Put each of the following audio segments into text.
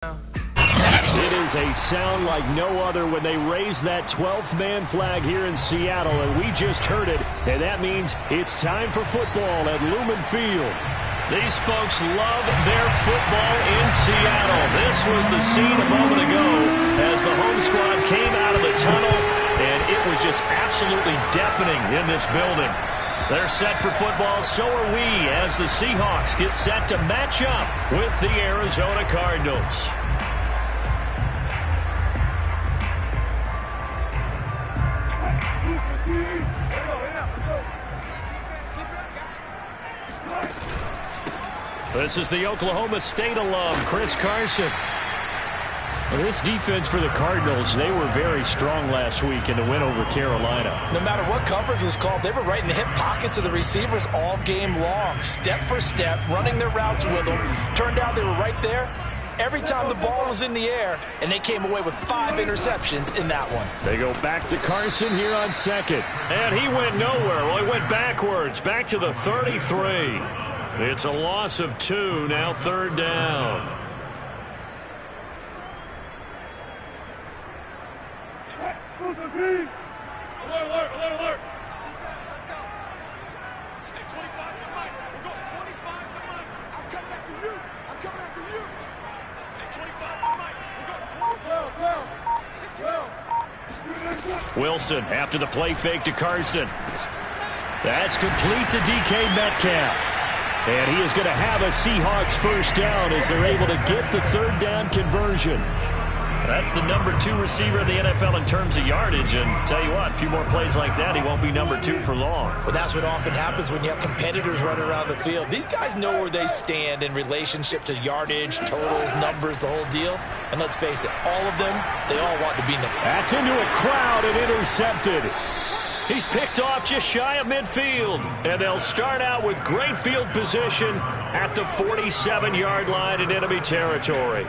It is a sound like no other when they raise that 12th man flag here in Seattle, and we just heard it, and that means it's time for football at Lumen Field. These folks love their football in Seattle. This was the scene a moment ago as the home squad came out of the tunnel, and it was just absolutely deafening in this building. They're set for football, so are we, as the Seahawks get set to match up with the Arizona Cardinals. This is the Oklahoma State alum, Chris Carson. Well, this defense for the Cardinals, they were very strong last week in the win over Carolina. No matter what coverage was called, they were right in the hip pockets of the receivers all game long, step for step, running their routes with them. Turned out they were right there every time the ball was in the air, and they came away with 5 interceptions in that one. They go back to Carson here on second. And he went nowhere. Well, he went backwards, back to the 33. It's a loss of 2, now third down. Alert, alert. Defense, let's go. Hey, 25 to Mike. We're going 25 to Mike. I'm coming after you. Hey, 25 to Mike. We're going 12. Wilson after the play fake to Carson. That's complete to DK Metcalf. And he is going to have a Seahawks first down as they're able to get the third down conversion. That's the number 2 receiver in the NFL in terms of yardage. And tell you what, a few more plays like that, he won't be number 2 for long. Well, that's what often happens when you have competitors running around the field. These guys know where they stand in relationship to yardage, totals, numbers, the whole deal. And let's face it, all of them, they all want to be number. That's into a crowd and intercepted. He's picked off just shy of midfield. And they'll start out with great field position at the 47-yard line in enemy territory.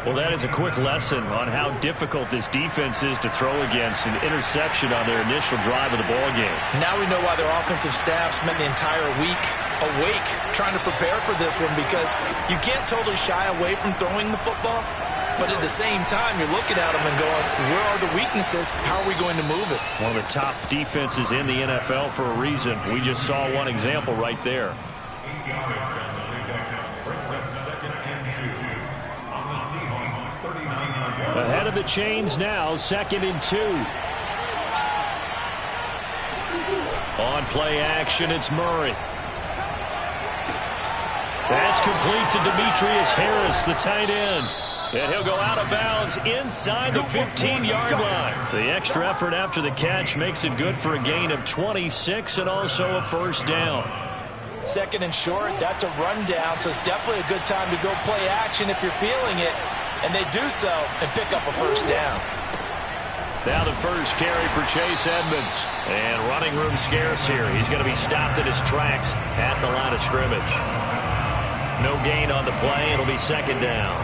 Well, that is a quick lesson on how difficult this defense is to throw against an interception on their initial drive of the ballgame. Now we know why their offensive staff spent the entire week awake trying to prepare for this one, because you can't totally shy away from throwing the football, but at the same time you're looking at them and going, where are the weaknesses? How are we going to move it? One of the top defenses in the NFL for a reason. We just saw one example right there. Ahead of the chains now, 2nd and 2. On play action, it's Murray. That's complete to Demetrius Harris, the tight end. And he'll go out of bounds inside the 15-yard line. The extra effort after the catch makes it good for a gain of 26 and also a first down. 2nd and short, that's a rundown, so it's definitely a good time to go play action if you're feeling it. And they do so and pick up a first down. Now the first carry for Chase Edmonds. And running room scarce here. He's going to be stopped in his tracks at the line of scrimmage. No gain on the play. It'll be 2nd down.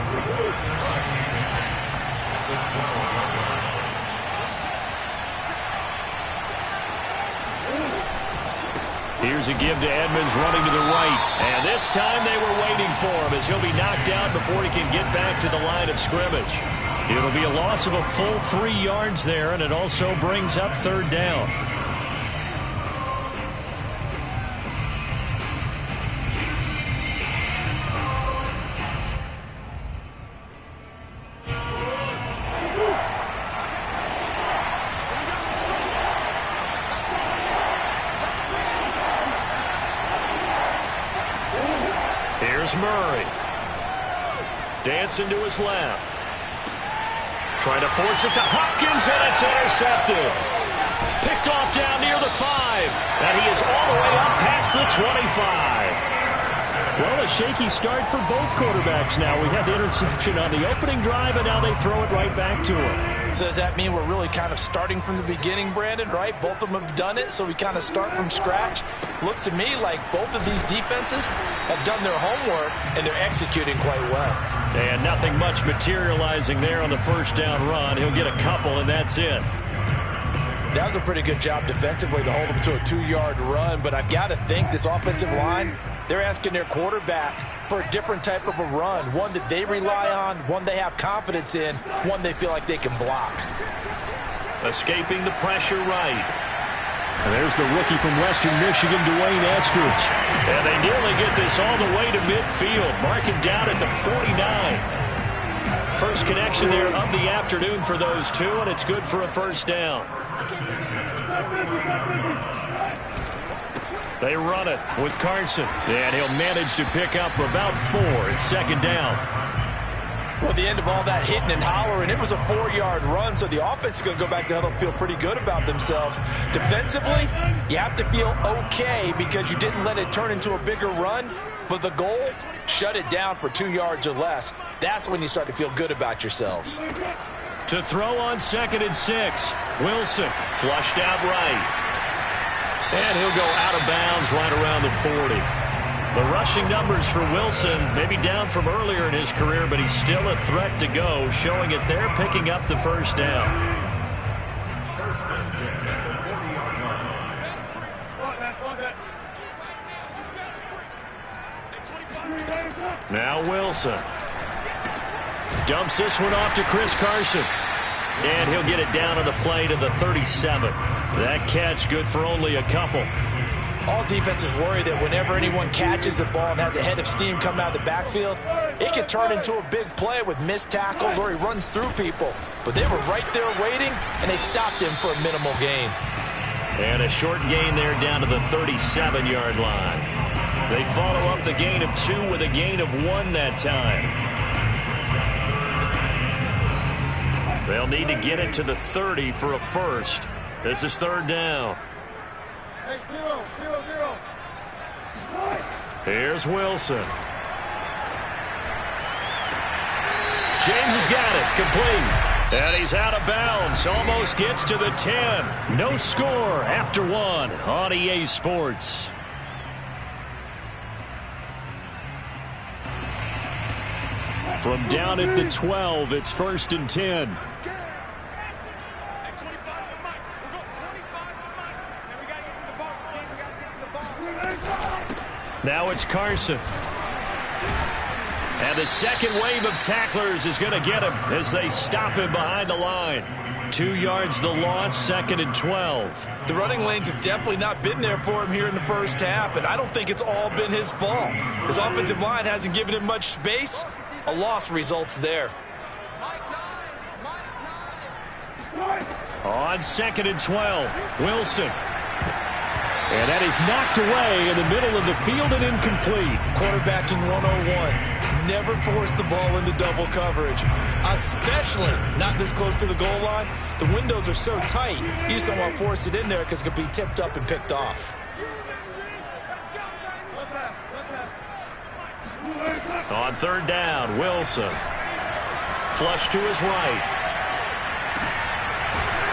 Here's a give to Edmonds running to the right. And this time they were waiting for him as he'll be knocked down before he can get back to the line of scrimmage. It'll be a loss of a full 3 yards there, and it also brings up third down. Murray. Dancing to his left. Trying to force it to Hopkins, and it's intercepted. Picked off down near the 5. And he is all the way up past the 25. Well, a shaky start for both quarterbacks now. We had the interception on the opening drive, and now they throw it right back to him. So does that mean we're really kind of starting from the beginning, Brandon, right? Both of them have done it, so we kind of start from scratch. Looks to me like both of these defenses have done their homework, and they're executing quite well. And nothing much materializing there on the first down run. He'll get a couple, and that's it. That was a pretty good job defensively to hold him to a 2-yard run, but I've got to think this offensive line, they're asking their quarterback for a different type of a run, one that they rely on, one they have confidence in, one they feel like they can block. Escaping the pressure right. And there's the rookie from Western Michigan, Dwayne Eskridge. And they nearly get this all the way to midfield. Marking down at the 49. First connection there of the afternoon for those two, and it's good for a first down. They run it with Carson, and he'll manage to pick up about 4 at second down. Well, at the end of all that hitting and hollering, it was a 4-yard run, so the offense is going to go back to huddle and feel pretty good about themselves. Defensively, you have to feel okay because you didn't let it turn into a bigger run, but the goal, shut it down for 2 yards or less. That's when you start to feel good about yourselves. To throw on 2nd and 6, Wilson flushed out right. And he'll go out of bounds right around the 40. The rushing numbers for Wilson maybe down from earlier in his career, but he's still a threat to go, showing it there, picking up the first down. Now Wilson dumps this one off to Chris Carson. And he'll get it down on the play to the 37. That catch good for only a couple. All defenses worry that whenever anyone catches the ball and has a head of steam come out of the backfield, it can turn into a big play with missed tackles or he runs through people. But they were right there waiting, and they stopped him for a minimal gain. And a short gain there down to the 37-yard line. They follow up the gain of 2 with a gain of 1 that time. They'll need to get it to the 30 for a first. This is 3rd down. Hey, 0-0-0. Here's Wilson. James has got it. Complete. And he's out of bounds. Almost gets to the 10. No score after 1 on EA Sports. From down at the 12, it's 1st and 10. Now it's Carson. And the second wave of tacklers is going to get him as they stop him behind the line. 2 yards the loss, 2nd and 12. The running lanes have definitely not been there for him here in the first half, and I don't think it's all been his fault. His offensive line hasn't given him much space. A loss results there. On 2nd and 12, Wilson. And that is knocked away in the middle of the field and incomplete. Quarterbacking 101. Never force the ball into double coverage, especially not this close to the goal line. The windows are so tight, you just don't want to force it in there because it could be tipped up and picked off. On 3rd down, Wilson. Flush to his right.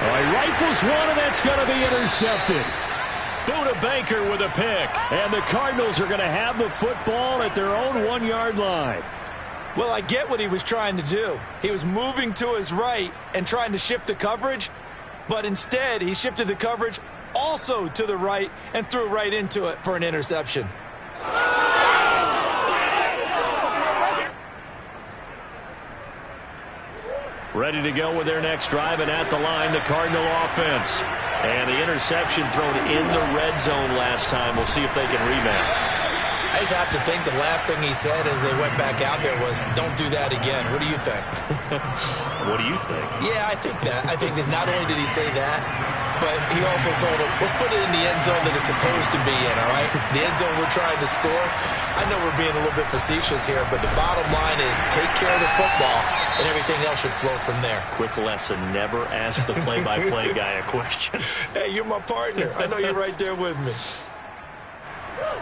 Oh, he rifles one, and that's going to be intercepted. Buda Baker with a pick. And the Cardinals are going to have the football at their own 1-yard line. Well, I get what he was trying to do. He was moving to his right and trying to shift the coverage, but instead he shifted the coverage also to the right and threw right into it for an interception. Ready to go with their next drive, and at the line, the Cardinal offense. And the interception thrown in the red zone last time. We'll see if they can rebound. I just have to think the last thing he said as they went back out there was, don't do that again. What do you think? What do you think? Yeah, I think that. I think that not only did he say that, but he also told him, let's put it in the end zone that it's supposed to be in, all right? The end zone we're trying to score. I know we're being a little bit facetious here, but the bottom line is take care of the football, and everything else should flow from there. Quick lesson, never ask the play-by-play guy a question. Hey, you're my partner. I know you're right there with me.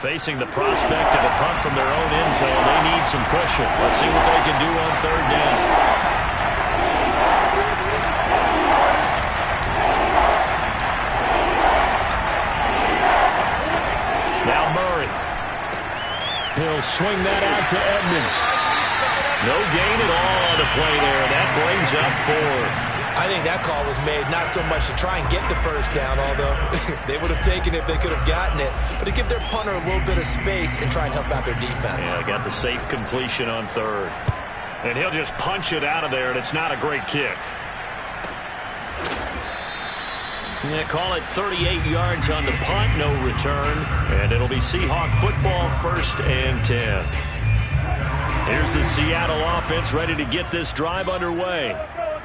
Facing the prospect of a punt from their own end zone, they need some cushion. Let's see what they can do on 3rd down. Now Murray. He'll swing that out to Edmonds. No gain at all on the play there, and that brings up 4th. I think that call was made not so much to try and get the first down, although they would have taken it if they could have gotten it, but to give their punter a little bit of space and try and help out their defense. Yeah, got the safe completion on third. And he'll just punch it out of there, and it's not a great kick. Yeah, call it 38 yards on the punt, no return. And it'll be Seahawk football, 1st and 10. Here's the Seattle offense ready to get this drive underway.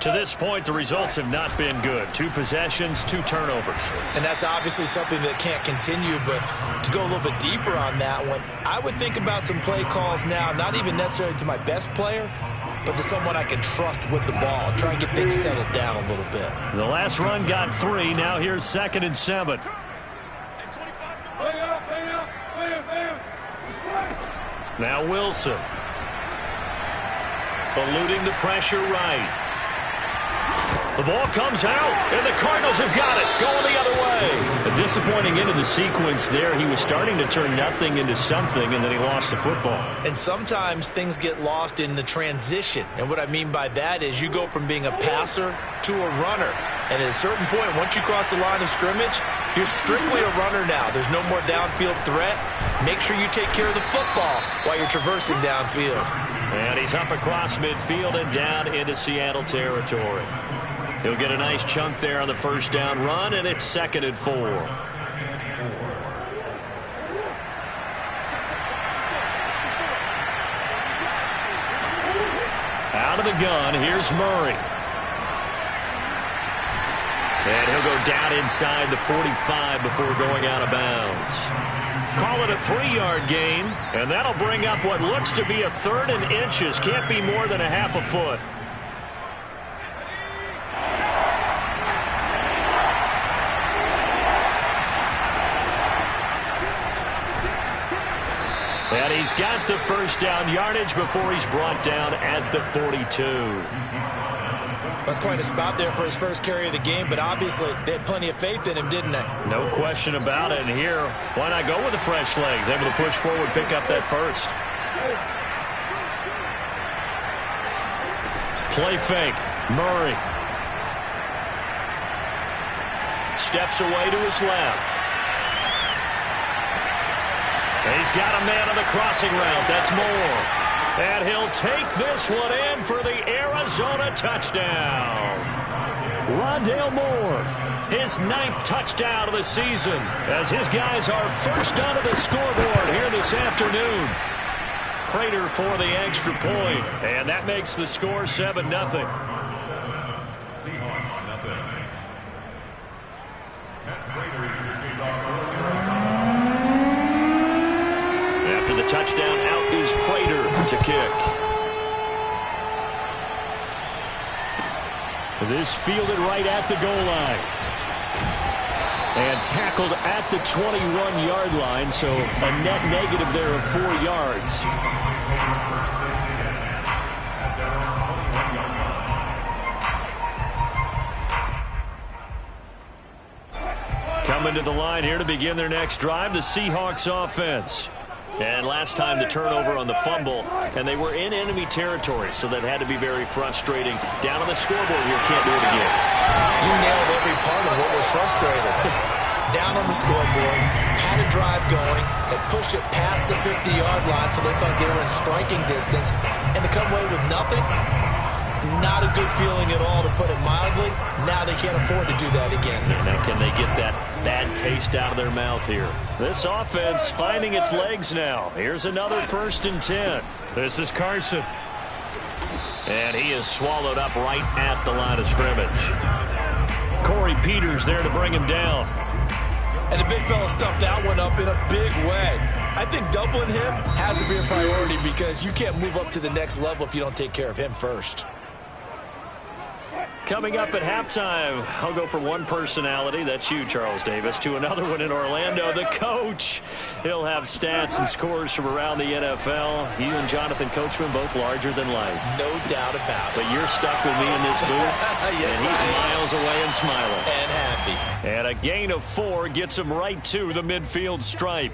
To this point, the results have not been good. 2 possessions, 2 turnovers. And that's obviously something that can't continue, but to go a little bit deeper on that one, I would think about some play calls now, not even necessarily to my best player, but to someone I can trust with the ball. Try and get things settled down a little bit. The last run got 3. Now here's 2nd and 7. Now Wilson. Eluding the pressure right. The ball comes out, and the Cardinals have got it, going the other way. A disappointing end of the sequence there. He was starting to turn nothing into something, and then he lost the football. And sometimes things get lost in the transition. And what I mean by that is you go from being a passer to a runner. And at a certain point, once you cross the line of scrimmage, you're strictly a runner now. There's no more downfield threat. Make sure you take care of the football while you're traversing downfield. And he's up across midfield and down into Seattle territory. He'll get a nice chunk there on the first down run, and it's 2nd and 4. Out of the gun, here's Murray. And he'll go down inside the 45 before going out of bounds. Call it a 3-yard gain, and that'll bring up what looks to be a 3rd and inches. Can't be more than a half a foot. And he's got the first down yardage before he's brought down at the 42. That's quite a spot there for his first carry of the game, but obviously they had plenty of faith in him, didn't they? No question about it. And here, why not go with the fresh legs? Able to push forward, pick up that first. Play fake. Murray. Steps away to his left. He's got a man on the crossing route. That's Moore. And he'll take this one in for the Arizona touchdown. Rondale Moore, his 9th touchdown of the season, as his guys are first onto the scoreboard here this afternoon. Prater for the extra point, and that makes the score 7-0. Seahawks, nothing. After the touchdown, out is Prater to kick. This fielded right at the goal line. And tackled at the 21-yard line, so a net negative there of 4 yards. Coming to the line here to begin their next drive, the Seahawks offense. And last time the turnover on the fumble, and they were in enemy territory, so that had to be very frustrating. Down on the scoreboard here, can't do it again. You nailed every part of what was frustrating. Down on the scoreboard, had a drive going, had pushed it past the 50-yard line so they thought they were in striking distance, and to come away with nothing, not a good feeling at all, to put it mildly. Now they can't afford to do that again. And now can they get that bad taste out of their mouth here? This offense finding its legs now. Here's another 1st and 10. This is Carson. And he is swallowed up right at the line of scrimmage. Corey Peters there to bring him down. And the big fella stuffed that one up in a big way. I think doubling him has to be a priority because you can't move up to the next level if you don't take care of him first. Coming up at halftime, I'll go from one personality, that's you, Charles Davis, to another one in Orlando, the coach. He'll have stats and scores from around the NFL. You and Jonathan Coachman both larger than life. No doubt about it. But you're stuck with me in this booth, yes, and he's miles away and smiling. And happy. And a gain of 4 gets him right to the midfield stripe.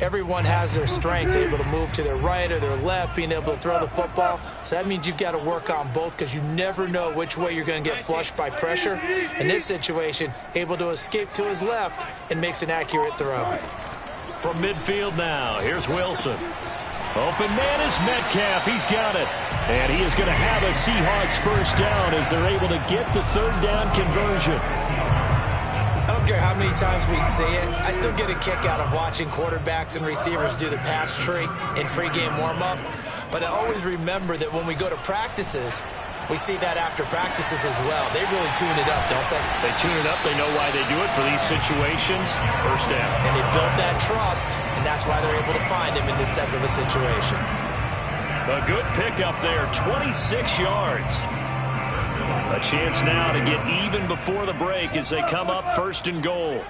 everyone has their strengths, able to move to their right or their left, being able to throw the football. So that means you've got to work on both because you never know which way you're going to get flushed by pressure. In this situation, able to escape to his left and makes an accurate throw. From midfield now, here's Wilson. Open man is Metcalf. He's got it. And he is going to have a Seahawks first down as they're able to get the third down conversion. I don't care how many times we see it. I still get a kick out of watching quarterbacks and receivers do the pass tree in pregame warm-up. But I always remember that when we go to practices, we see that after practices as well. They really tune it up, don't they? They tune it up. They know why they do it for these situations. First down. And they build that trust, and that's why they're able to find him in this type of a situation. A good pickup there, 26 yards. A chance now to get even before the break as they come up first and goal.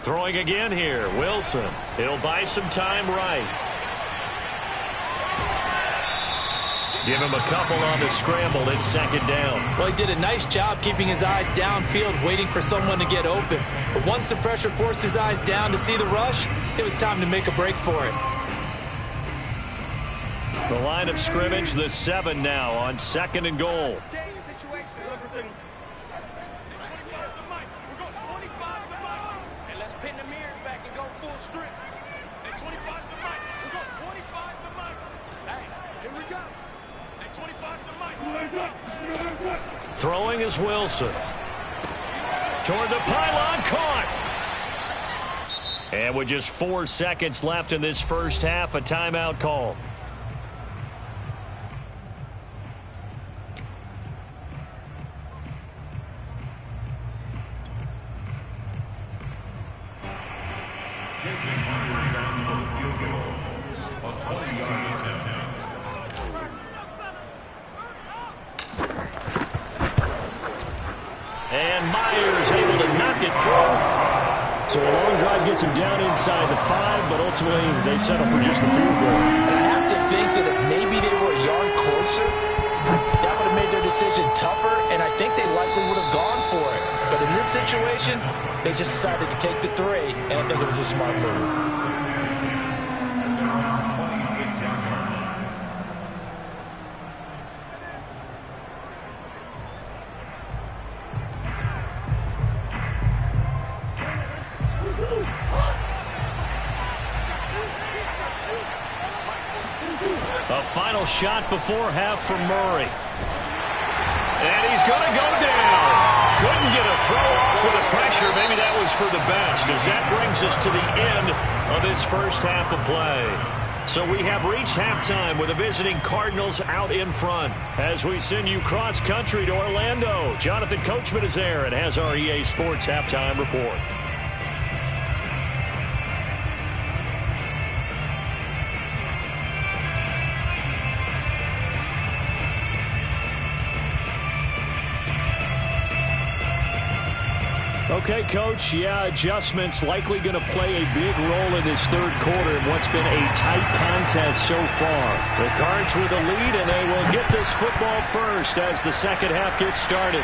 Throwing again here, Wilson. He'll buy some time right. Give him a couple on the scramble. It's second down. Well, he did a nice job keeping his eyes downfield, waiting for someone to get open. But once the pressure forced his eyes down to see the rush, it was time to make a break for it. The line of scrimmage, the 7 now on second and goal. Throwing is Wilson. Toward the pylon, caught. And with just 4 seconds left in this first half, a timeout call. And Myers able to knock it through. So a long drive gets him down inside the 5, but ultimately they settle for just the field goal. And I have to think that if maybe they were a yard closer, that would have made their decision tougher, and I think they likely would have gone for it. But in this situation, they just decided to take the 3, and I think it was a smart move. A final shot before half from Murray. And he's going to go down. Couldn't get a throw off with the pressure. Maybe that was for the best, as that brings us to the end of this first half of play. So we have reached halftime with the visiting Cardinals out in front. As we send you cross-country to Orlando, Jonathan Coachman is there and has our EA Sports halftime report. Okay, Coach, yeah, adjustments likely going to play a big role in this third quarter in what's been a tight contest so far. The Cards with the lead, and they will get this football first as the second half gets started.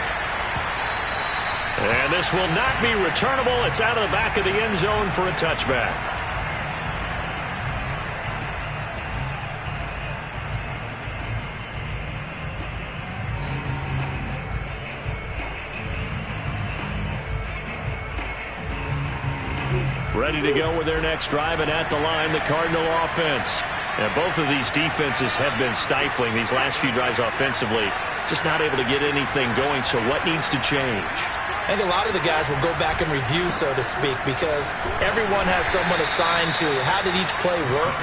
And this will not be returnable. It's out of the back of the end zone for a touchback. Ready to go with their next drive, and at the line, the Cardinal offense. And both of these defenses have been stifling these last few drives offensively. Just not able to get anything going, so what needs to change? I think a lot of the guys will go back and review, so to speak, because everyone has someone assigned to how did each play work.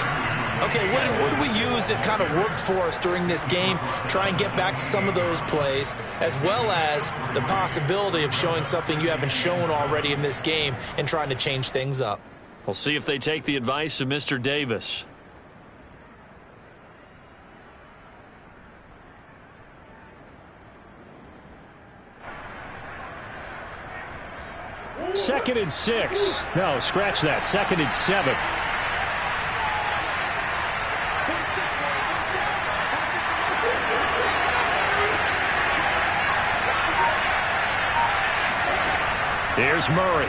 Okay, what did we use that kind of worked for us during this game? Try and get back to some of those plays, as well as the possibility of showing something you haven't shown already in this game and trying to change things up. We'll see if they take the advice of Mr. Davis. Second and 6. No, scratch that. Second and 7. Here's Murray.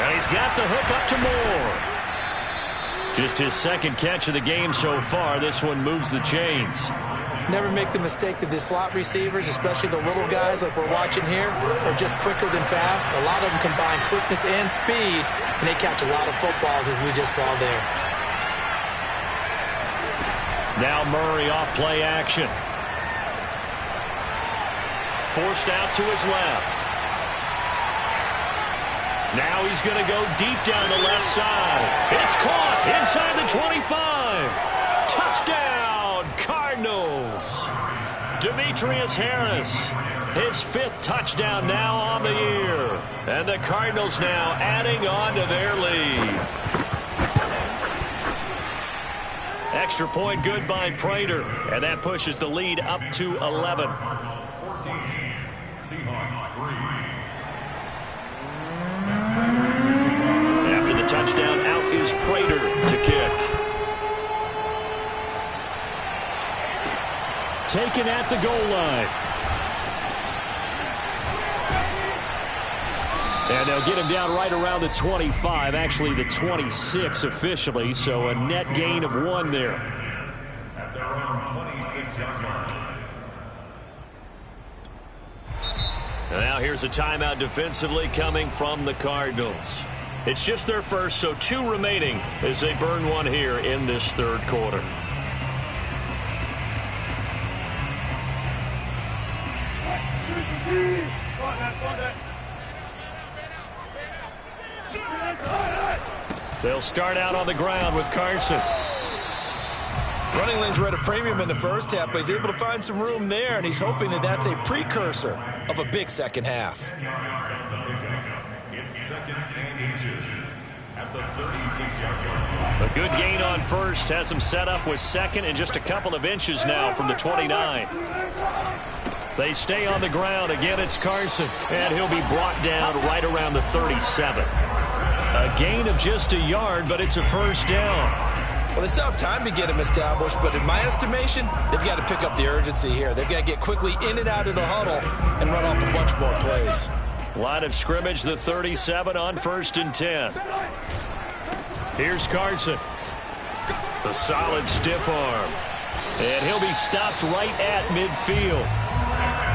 And he's got the hook up to Moore. Just his second catch of the game so far. This one moves the chains. Never make the mistake that the slot receivers, especially the little guys like we're watching here, are just quicker than fast. A lot of them combine quickness and speed, and they catch a lot of footballs, as we just saw there. Now Murray off play action. Forced out to his left. Now he's going to go deep down the left side. It's caught inside the 25. Touchdown, Cardinals. Demetrius Harris, his 5th touchdown now on the year. And the Cardinals now adding on to their lead. Extra point good by Prater. And that pushes the lead up to 11. 14, Seahawks 3. After the touchdown, out is Prater to kick. Taken at the goal line. And they'll get him down right around the 25, actually the 26 officially, so a net gain of 1 there. At their own 26-yard line. Now here's a timeout defensively coming from the Cardinals. It's just their first, so 2 remaining as they burn 1 here in this 3rd quarter. They'll start out on the ground with Carson. Running lanes were at a premium in the first half, but he's able to find some room there, and he's hoping that that's a precursor of a big second half. It's 2nd and inches at the 36-yard line. A good gain on first has him set up with 2nd and just a couple of inches now from the 29. They stay on the ground. Again, it's Carson, and he'll be brought down right around the 37. A gain of just a yard, but it's a first down. Well, they still have time to get him established, but in my estimation, they've got to pick up the urgency here. They've got to get quickly in and out of the huddle and run off a bunch more plays. Line of scrimmage, the 37 on 1st and 10. Here's Carson. The solid stiff arm. And he'll be stopped right at midfield.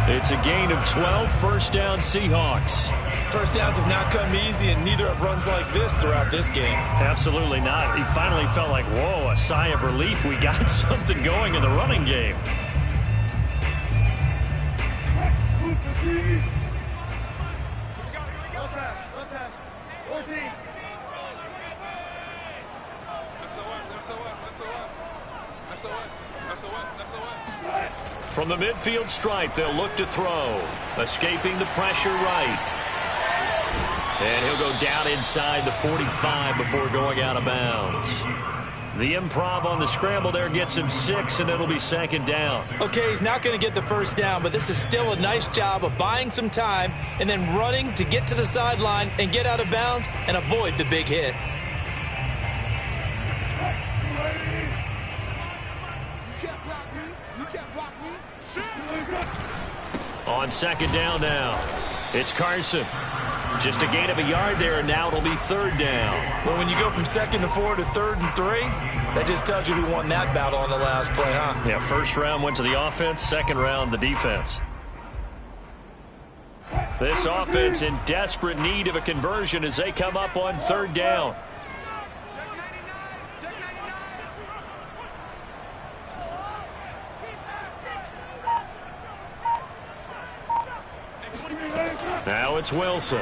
It's a gain of 12, first down Seahawks. First downs have not come easy, and neither have runs like this throughout this game. Absolutely not. He finally felt like, whoa, a sigh of relief. We got something going in the running game. From the midfield stripe, they'll look to throw. Escaping the pressure right. And he'll go down inside the 45 before going out of bounds. The improv on the scramble there gets him 6, and it'll be 2nd down. Okay, he's not going to get the first down, but this is still a nice job of buying some time and then running to get to the sideline and get out of bounds and avoid the big hit. On 2nd down now, it's Carson. Just a gain of a yard there, and now it'll be 3rd down. Well, when you go from 2nd and 4 to 3rd and 3, that just tells you who won that battle on the last play, huh? Yeah, first round went to the offense, 2nd round the defense. This offense in desperate need of a conversion as they come up on 3rd down. Now it's Wilson.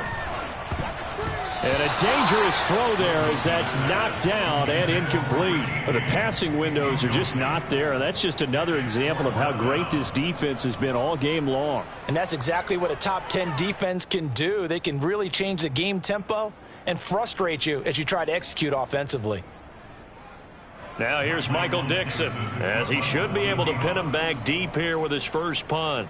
And a dangerous throw there as that's knocked down and incomplete. The passing windows are just not there. And that's just another example of how great this defense has been all game long. And that's exactly what a top 10 defense can do. They can really change the game tempo and frustrate you as you try to execute offensively. Now here's Michael Dixon, as he should be able to pin him back deep here with his first punt.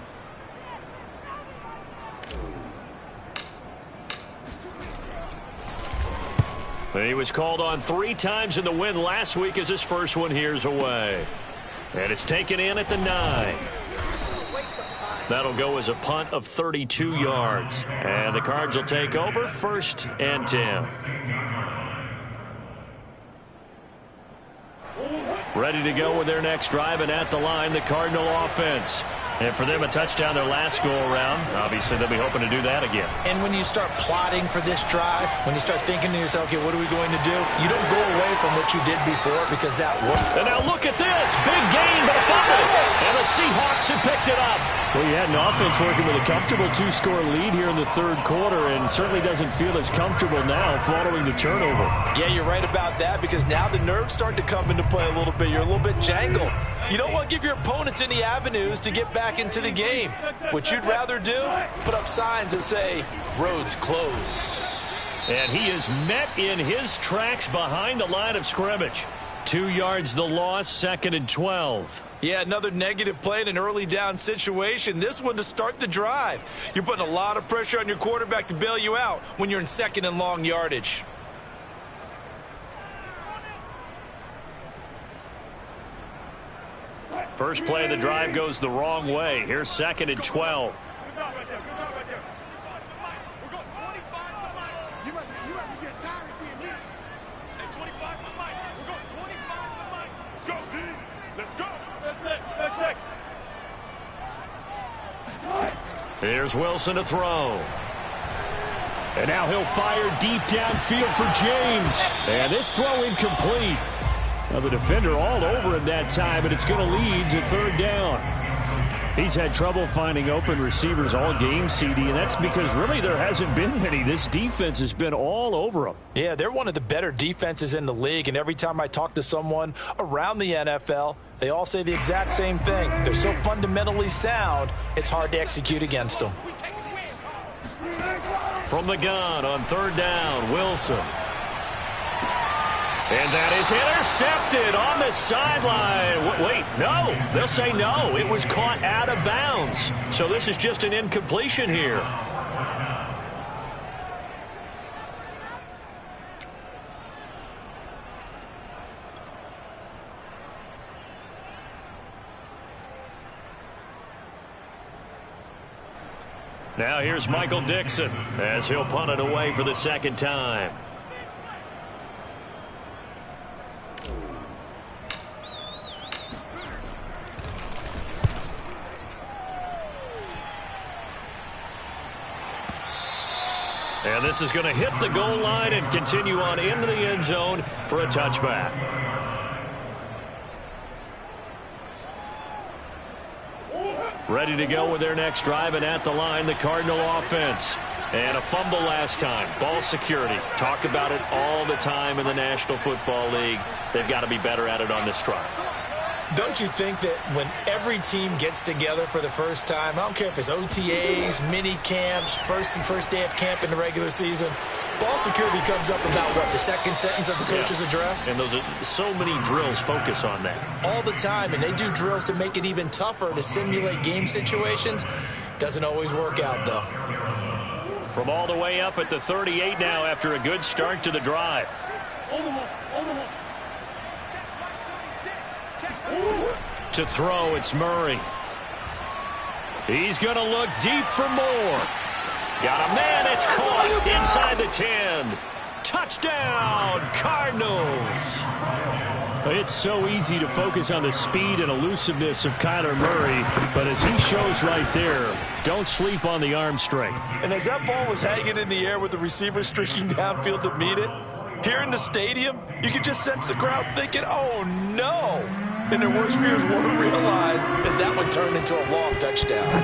He was called on 3 times in the win last week as his first one here's away. And it's taken in at the 9. That'll go as a punt of 32 yards. And the Cards will take over 1st and 10. Ready to go with their next drive, and at the line, the Cardinal offense. And for them, a touchdown their last go-around. Obviously, they'll be hoping to do that again. And when you start plotting for this drive, when you start thinking to yourself, okay, what are we going to do? You don't go away from what you did before because that worked. And now look at this. Big gain, but a fumble. And the Seahawks have picked it up. Well, you had an offense working with a comfortable 2-score lead here in the 3rd quarter, and certainly doesn't feel as comfortable now following the turnover. Yeah, you're right about that, because now the nerves start to come into play a little bit. You're a little bit jangled. You don't want to give your opponents any avenues to get back into the game. What you'd rather do, put up signs that say, roads closed. And he is met in his tracks behind the line of scrimmage. 2 yards the loss, 2nd and 12. Yeah, another negative play in an early down situation. This one to start the drive. You're putting a lot of pressure on your quarterback to bail you out when you're in 2nd and long yardage. First play of the drive goes the wrong way. Here's 2nd and 12. You must be getting tired of seeing me. Hey, 25 to the mic. We're going 25 to the mic. Let's go, D. Let's go. Here's Wilson to throw. And now he'll fire deep downfield for James. And this throw incomplete. Now the defender all over him that time, and it's going to lead to 3rd down. He's had trouble finding open receivers all game, CD, and that's because really there hasn't been many. This defense has been all over him. Yeah, they're one of the better defenses in the league, and every time I talk to someone around the NFL, they all say the exact same thing. They're so fundamentally sound, it's hard to execute against them. From the gun on 3rd down, Wilson. And that is intercepted on the sideline. Wait, no. They'll say no. It was caught out of bounds. So this is just an incompletion here. Now here's Michael Dixon as he'll punt it away for the 2nd time. And this is going to hit the goal line and continue on into the end zone for a touchback. Ready to go with their next drive, and at the line, the Cardinal offense. And a fumble last time. Ball security. Talk about it all the time in the National Football League. They've got to be better at it on this drive. Don't you think that when every team gets together for the first time, I don't care if it's OTAs, mini camps, first day of camp in the regular season, ball security comes up about, what, the 2nd sentence of the coach's address? And those are so many drills focus on that. All the time, and they do drills to make it even tougher to simulate game situations. Doesn't always work out, though. From all the way up at the 38 now after a good start to the drive. To throw, it's Murray. He's going to look deep for more. Got a man, it's caught inside the 10. Touchdown, Cardinals. It's so easy to focus on the speed and elusiveness of Kyler Murray, but as he shows right there, don't sleep on the arm strength. And as that ball was hanging in the air with the receiver streaking downfield to meet it, here in the stadium, you could just sense the crowd thinking, oh no. And their worst fears were realized as that one turned into a long touchdown.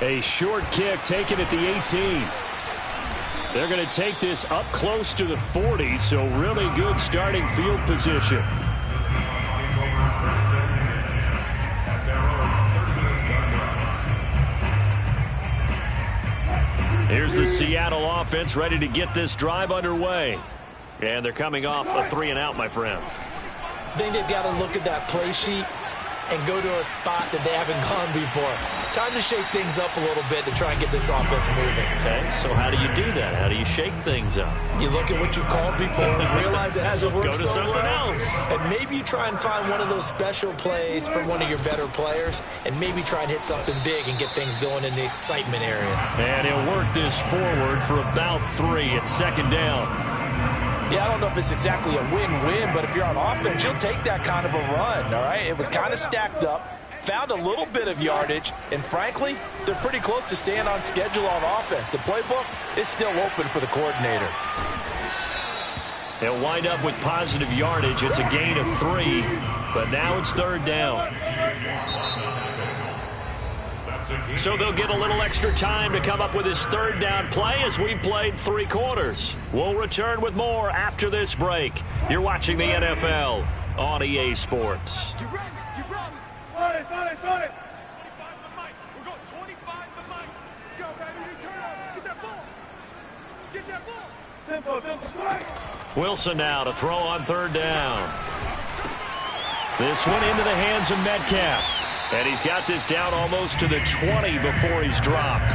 A short kick taken at the 18. They're going to take this up close to the 40, so really good starting field position. Here's the Seattle offense ready to get this drive underway. And they're coming off a 3-and-out, my friend. I think they've got to look at that play sheet and go to a spot that they haven't gone before. Time to shake things up a little bit to try and get this offense moving. Okay, so how do you do that? How do you shake things up? You look at what you've called before, realize it hasn't worked Go to so something well, else. and maybe you try and find one of those special plays from one of your better players, and maybe try and hit something big and get things going in the excitement area. And he'll work this forward for about 3 at second down. Yeah, I don't know if it's exactly a win-win, but if you're on offense, you'll take that kind of a run, all right? It was kind of stacked up, found a little bit of yardage, and frankly, they're pretty close to staying on schedule on offense. The playbook is still open for the coordinator. He'll wind up with positive yardage. It's a gain of 3, but now it's third down. So they'll get a little extra time to come up with his third down play as we've played 3 quarters. We'll return with more after this break. You're watching the NFL on EA Sports. Get ready. Get ready. Run it. 25 to the mic. We're going 25 to the mic. Let's go, baby. Turn up. Get that ball. Get that ball. Tempo, strike. Wilson now to throw on third down. This one into the hands of Metcalf. And he's got this down almost to the 20 before he's dropped.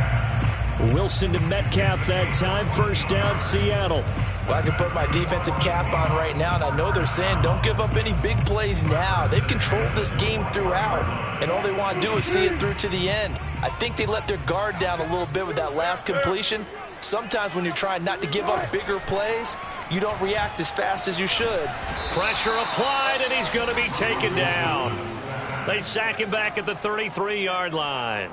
Wilson to Metcalf that time. First down, Seattle. Well, I can put my defensive cap on right now, and I know they're saying don't give up any big plays now. They've controlled this game throughout, and all they want to do is see it through to the end. I think they let their guard down a little bit with that last completion. Sometimes when you're trying not to give up bigger plays, you don't react as fast as you should. Pressure applied, and he's going to be taken down. They sack him back at the 33-yard line.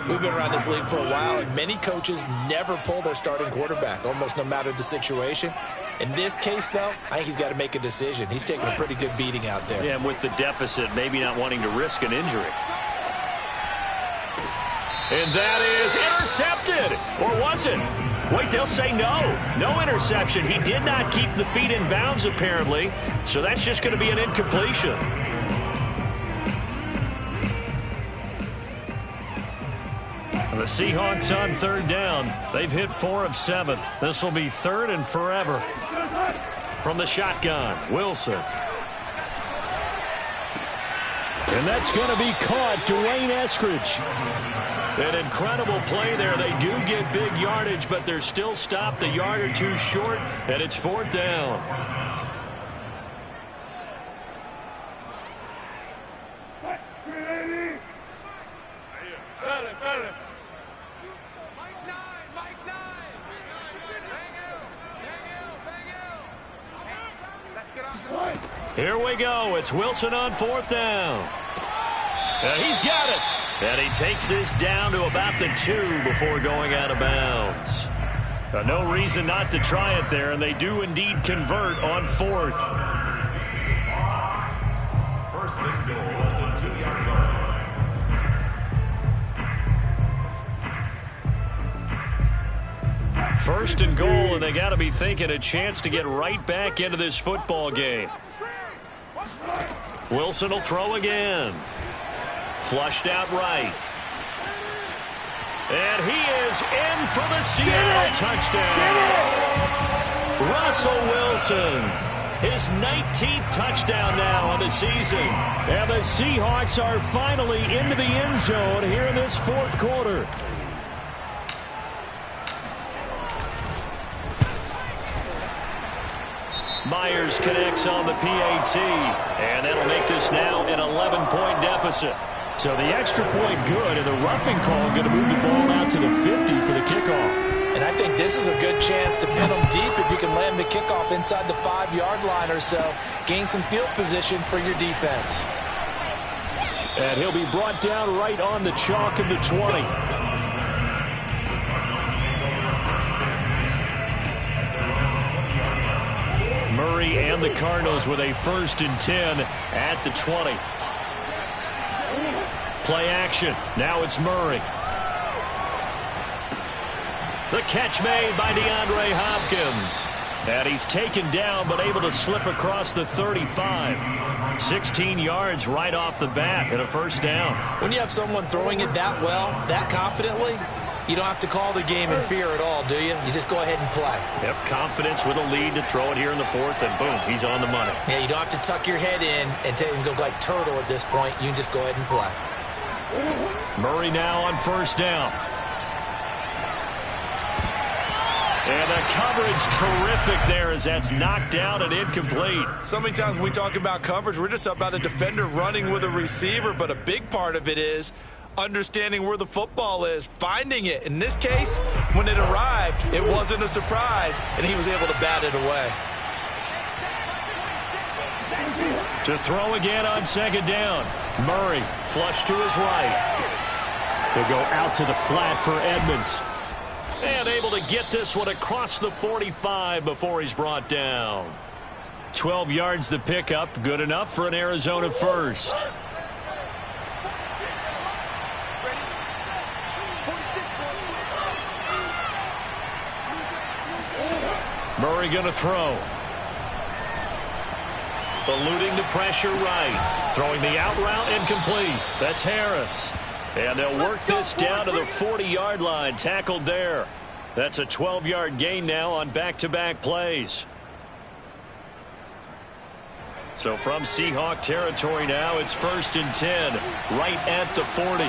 We've been around this league for a while, and many coaches never pull their starting quarterback, almost no matter the situation. In this case, though, I think he's got to make a decision. He's taking a pretty good beating out there. Yeah, and with the deficit, maybe not wanting to risk an injury. And that is intercepted. Or was it? Wait, they'll say no. No interception. He did not keep the feet in bounds, apparently. So that's just going to be an incompletion. The Seahawks on third down. They've hit 4 of 7. This will be third and forever. From the shotgun, Wilson. And that's going to be caught. Dwayne Eskridge. An incredible play there. They do get big yardage, but they're still stopped a yard or 2 short, and it's fourth down. Here we go. It's Wilson on fourth down. And he's got it. And he takes this down to about the 2 before going out of bounds. No reason not to try it there, and they do indeed convert on fourth. First and goal at the 2-yard line. First and goal, and they got to be thinking a chance to get right back into this football game. Wilson will throw again. Flushed out right. And he is in for the Seattle touchdown. Russell Wilson, his 19th touchdown now on the season. And the Seahawks are finally into the end zone here in this fourth quarter. Myers connects on the PAT, and that'll make this now an 11-point deficit. So the extra point good, and the roughing call going to move the ball out to the 50 for the kickoff. And I think this is a good chance to pin them deep if you can land the kickoff inside the 5-yard line or so. Gain some field position for your defense. And he'll be brought down right on the chalk of the 20. Murray and the Cardinals with a 1st and 10 at the 20. Play action. Now it's Murray. The catch made by DeAndre Hopkins. And he's taken down but able to slip across the 35. 16 yards right off the bat and a first down. When you have someone throwing it that well, that confidently, You don't have to call the game in fear at all, do you? You just go ahead and play. Yep, confidence with a lead to throw it here in the fourth, and boom, he's on the money. Yeah, you don't have to tuck your head in and go like turtle at this point. You can just go ahead and play. Murray now on first down. And the coverage terrific there as that's knocked down and incomplete. So many times when we talk about coverage, we're just about a defender running with a receiver, but a big part of it is understanding where the football is, finding it. In this case, when it arrived, it wasn't a surprise, and he was able to bat it away. To throw again on second down. Murray flush to his right. He'll go out to the flat for Edmonds. And able to get this one across the 45 before he's brought down. 12 yards the pickup. Good enough for an Arizona first. Murray going to throw. Eluding the pressure right. Throwing the out route incomplete. That's Harris. And they'll work this down to the 40-yard line. Tackled there. That's a 12-yard gain now on back-to-back plays. So from Seahawk territory now, it's 1st and 10. Right at the 40.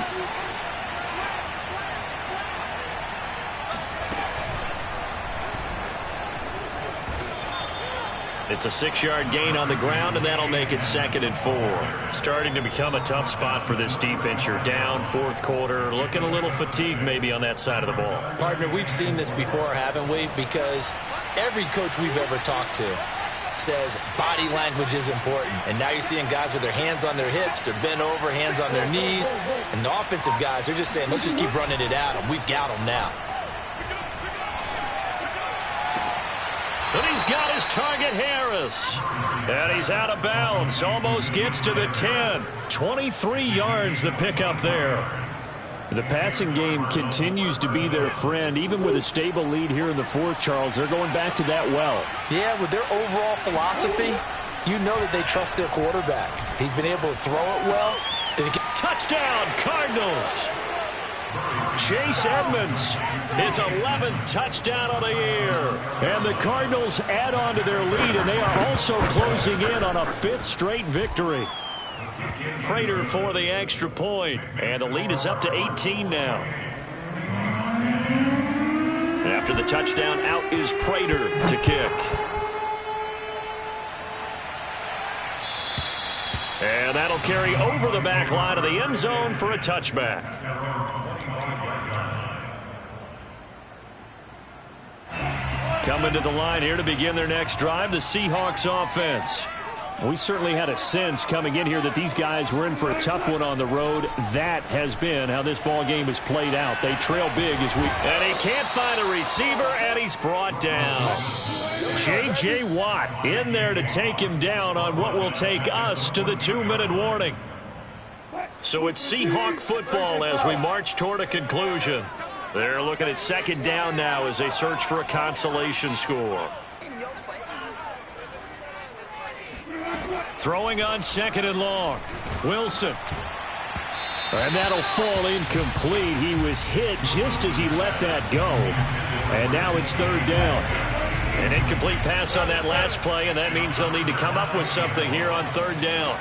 It's a 6-yard gain on the ground, and that'll make it 2nd and 4. Starting to become a tough spot for this defense. You're down, fourth quarter, looking a little fatigued maybe on that side of the ball. Partner, we've seen this before, haven't we? Because every coach we've ever talked to says body language is important. And now you're seeing guys with their hands on their hips, they're bent over, hands on their knees. And the offensive guys, they're just saying, let's just keep running it at them. We've got them now. And he's got his target, Harris. And he's out of bounds. Almost gets to the 10. 23 yards the pickup there. The passing game continues to be their friend. Even with a stable lead here in the fourth, Charles, they're going back to that well. Yeah, with their overall philosophy, you know that they trust their quarterback. He's been able to throw it well. Touchdown, Cardinals. Chase Edmonds, his 11th touchdown of the year. And the Cardinals add on to their lead, and they are also closing in on a 5th straight victory. Prater for the extra point, and the lead is up to 18 now. After the touchdown, out is Prater to kick. And that'll carry over the back line of the end zone for a touchback. Coming to the line here to begin their next drive, the Seahawks offense. We certainly had a sense coming in here that these guys were in for a tough one on the road. That has been how this ball game has played out. They trail big as we... And he can't find a receiver, and he's brought down. J.J. Watt in there to take him down on what will take us to the 2-minute warning. So it's Seahawk football as we march toward a conclusion. They're looking at 2nd down now as they search for a consolation score. Throwing on 2nd and long. Wilson. And that'll fall incomplete. He was hit just as he let that go. And now it's 3rd down. An incomplete pass on that last play, and that means they'll need to come up with something here on 3rd down.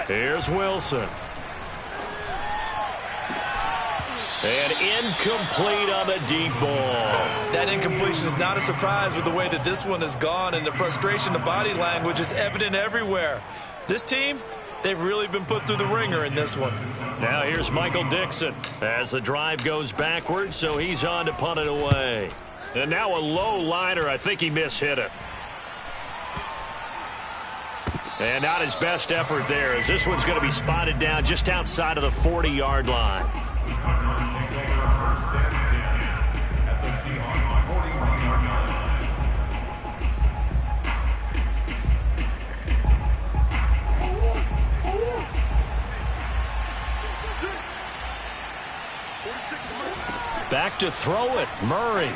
Here's Wilson. And incomplete on the deep ball. That incompletion is not a surprise with the way that this one has gone, and the frustration, the body language is evident everywhere. This team, they've really been put through the ringer in this one. Now here's Michael Dixon as the drive goes backwards, so he's on to punt it away. And now a low liner. I think he mishit it. And not his best effort there, as this one's going to be spotted down just outside of the 40-yard line. Back to throw it, Murray.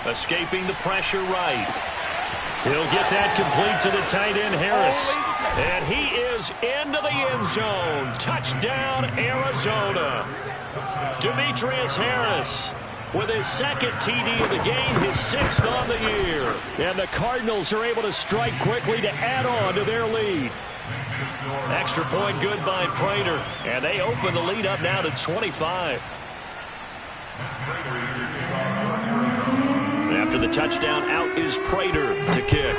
Escaping the pressure right. He'll get that complete to the tight end, Harris. And he is into the end zone. Touchdown, Arizona. Demetrius Harris with his second TD of the game, his 6th on the year. And the Cardinals are able to strike quickly to add on to their lead. Extra point good by Prater. And they open the lead up now to 25. After the touchdown, out is Prater to kick.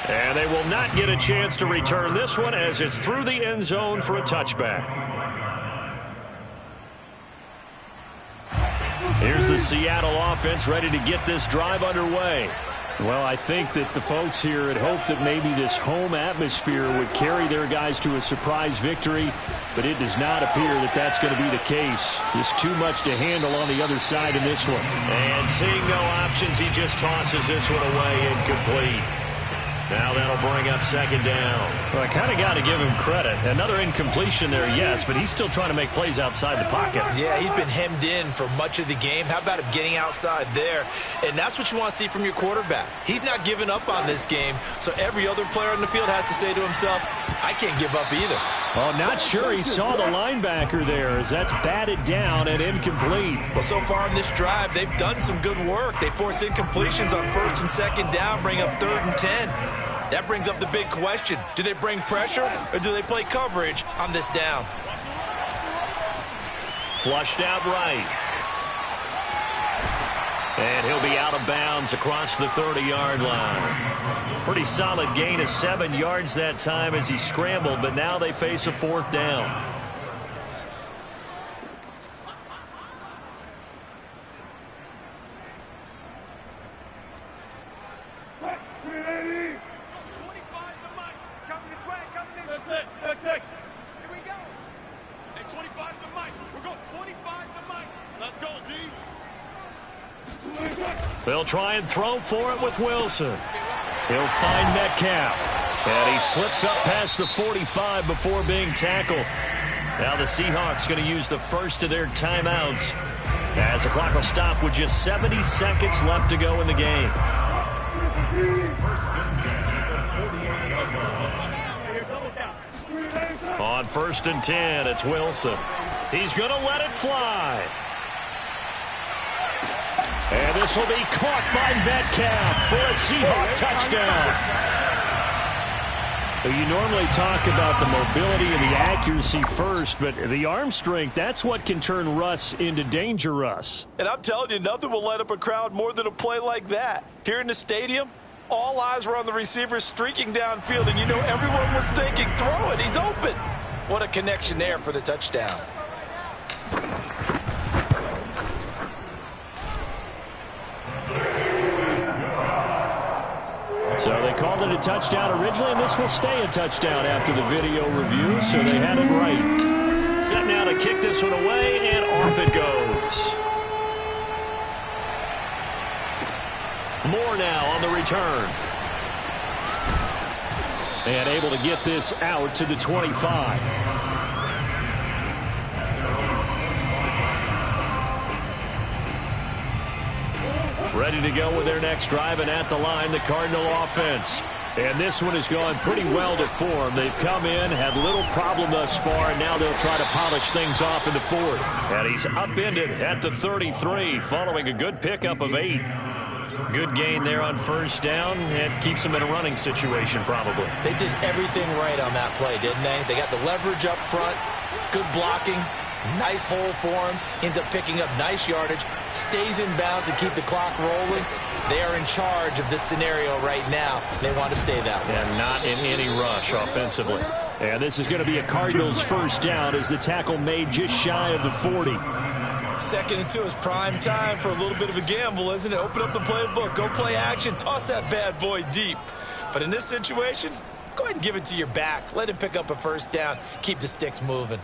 And they will not get a chance to return this one as it's through the end zone for a touchback. Here's the Seattle offense ready to get this drive underway. Well, I think that the folks here had hoped that maybe this home atmosphere would carry their guys to a surprise victory, but it does not appear that that's going to be the case. Just too much to handle on the other side in this one. And seeing no options, he just tosses this one away, incomplete. Now that'll bring up second down. Well, I kind of got to give him credit. Another incompletion there, yes, but he's still trying to make plays outside the pocket. Yeah, he's been hemmed in for much of the game. How about him getting outside there? And that's what you want to see from your quarterback. He's not giving up on this game, so every other player on the field has to say to himself, I can't give up either. Oh, not sure he saw the linebacker there as that's batted down and incomplete. Well, so far in this drive, they've done some good work. They force incompletions on 1st and 2nd down, bring up 3rd and 10. That brings up the big question. Do they bring pressure or do they play coverage on this down? Flushed out right. And he'll be out of bounds across the 30-yard line. Pretty solid gain of 7 yards that time as he scrambled, but now they face a 4th down. They'll try and throw for it with Wilson. He'll find Metcalf. And he slips up past the 45 before being tackled. Now the Seahawks going to use the first of their timeouts as the clock will stop with just 70 seconds left to go in the game. On 1st and 10, it's Wilson. He's going to let it fly. And this will be caught by Metcalf for a Seahawk touchdown. Well, you normally talk about the mobility and the accuracy first, but the arm strength, that's what can turn Russ into danger Russ. And I'm telling you, nothing will light up a crowd more than a play like that. Here in the stadium, all eyes were on the receiver streaking downfield, and you know everyone was thinking, throw it, he's open. What a connection there for the touchdown. So they called it a touchdown originally, and this will stay a touchdown after the video review, so they had it right. Set now to kick this one away, and off it goes. Moore now on the return. And able to get this out to the 25. Ready to go with their next drive, and at the line, the Cardinal offense. And this one has gone pretty well to form. They've come in, had little problem thus far, and now they'll try to polish things off in the 4th. And he's upended at the 33, following a good pickup of 8. Good gain there on 1st down. It keeps them in a running situation, probably. They did everything right on that play, didn't they? They got the leverage up front, good blocking, nice hole for him, ends up picking up nice yardage, stays in bounds and keep the clock rolling. They are in charge of this scenario right now. They want to stay that way. And not in any rush offensively. And this is going to be a Cardinals 1st down as the tackle made just shy of the 40. 2nd and 2 is prime time for a little bit of a gamble, isn't it? Open up the playbook, go play action, toss that bad boy deep. But in this situation, go ahead and give it to your back. Let him pick up a 1st down, keep the sticks moving.